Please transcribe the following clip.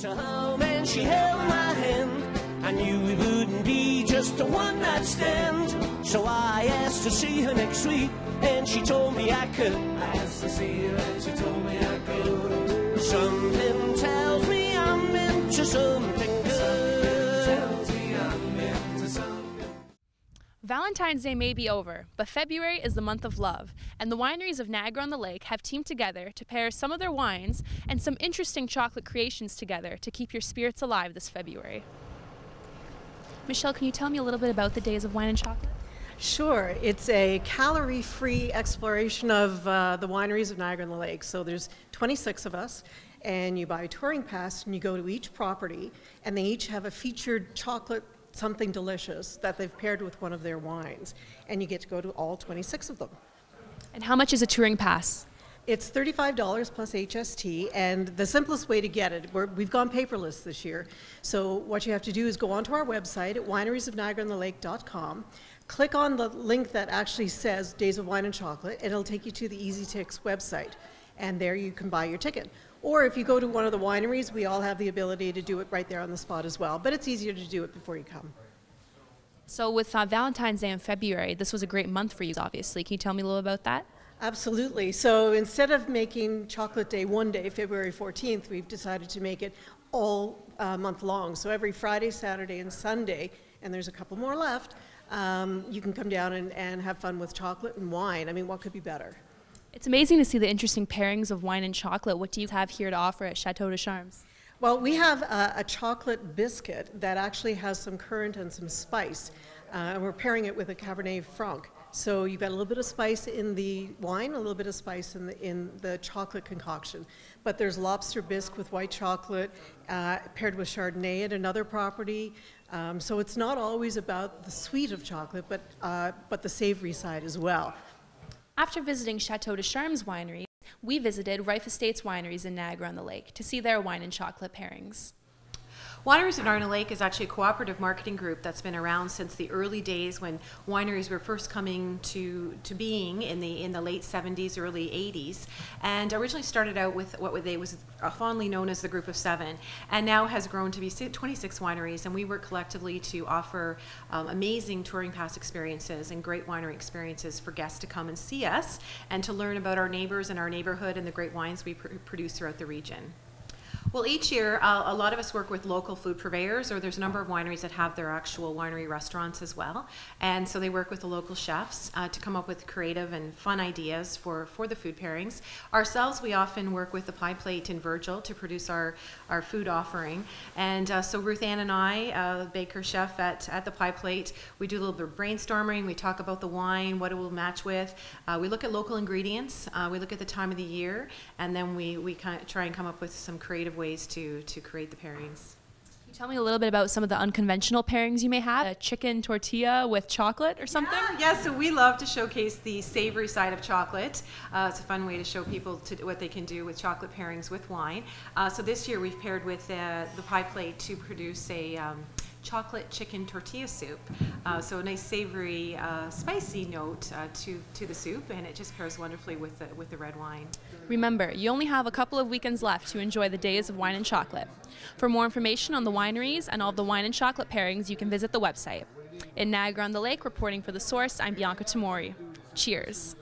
To home and she held my hand. I knew it wouldn't be just a one-night stand. So I asked to see her next week, and she told me I could. I asked to see her, and she told me I could. Something tells me I'm into something good. Something tells me I'm into something. Valentine's Day may be over, but February is the month of love, and the wineries of Niagara-on-the-Lake have teamed together to pair some of their wines and some interesting chocolate creations together to keep your spirits alive this February. Michelle, can you tell me a little bit about the Days of Wine and Chocolate? Sure. It's a calorie-free exploration of the wineries of Niagara-on-the-Lake. So there's 26 of us, and you buy a touring pass and you go to each property, and they each have a featured chocolate something delicious that they've paired with one of their wines, and you get to go to all 26 of them. And how much is a touring pass? It's $35 plus HST, and the simplest way to get it, we've gone paperless this year, so what you have to do is go onto our website at wineriesofniagaraonthelake.com, click on the link that actually says Days of Wine and Chocolate, and it'll take you to the EasyTix website, and there you can buy your ticket. Or if you go to one of the wineries, we all have the ability to do it right there on the spot as well, but it's easier to do it before you come. So with Valentine's Day in February, this was a great month for you, obviously. Can you tell me a little about that? Absolutely. So instead of making Chocolate Day one day, February 14th, we've decided to make it all month long. So every Friday, Saturday, and Sunday, and there's a couple more left, you can come down and have fun with chocolate and wine. I mean, what could be better? It's amazing to see the interesting pairings of wine and chocolate. What do you have here to offer at Chateau de Charmes? Well, we have a chocolate biscuit that actually has some currant and some spice, and we're pairing it with a Cabernet Franc. So you've got a little bit of spice in the wine, a little bit of spice in the chocolate concoction. But there's lobster bisque with white chocolate paired with Chardonnay at another property. So it's not always about the sweet of chocolate, but the savory side as well. After visiting Chateau de Charmes Winery, we visited Rife Estates Wineries in Niagara-on-the-Lake to see their wine and chocolate pairings. Wineries of Niagara-on-the-Lake is actually a cooperative marketing group that's been around since the early days when wineries were first coming to being in the late 70s, early 80s, and originally started out with what was fondly known as the Group of Seven, and now has grown to be 26 wineries, and we work collectively to offer amazing touring pass experiences and great winery experiences for guests to come and see us and to learn about our neighbors and our neighborhood and the great wines we produce throughout the region. Well, each year, a lot of us work with local food purveyors, or there's a number of wineries that have their actual winery restaurants as well. And so they work with the local chefs to come up with creative and fun ideas for the food pairings. Ourselves, we often work with the Pie Plate in Virgil to produce our food offering. And so Ruth Ann and I, baker chef at the Pie Plate, we do a little bit of brainstorming. We talk about the wine, what it will match with. We look at local ingredients. We look at the time of the year. And then we kind of try and come up with some creative ways to create the pairings. Can you tell me a little bit about some of the unconventional pairings you may have? A chicken tortilla with chocolate or something? Yeah, so we love to showcase the savory side of chocolate. It's a fun way to show people what they can do with chocolate pairings with wine. So this year we've paired with the Pie Plate to produce a chocolate chicken tortilla soup. So a nice savory, spicy note to the soup, and it just pairs wonderfully with the red wine. Remember, you only have a couple of weekends left to enjoy the Days of Wine and Chocolate. For more information on the wineries and all the wine and chocolate pairings, you can visit the website. In Niagara-on-the-Lake, reporting for The Source, I'm Bianca Tomori. Cheers.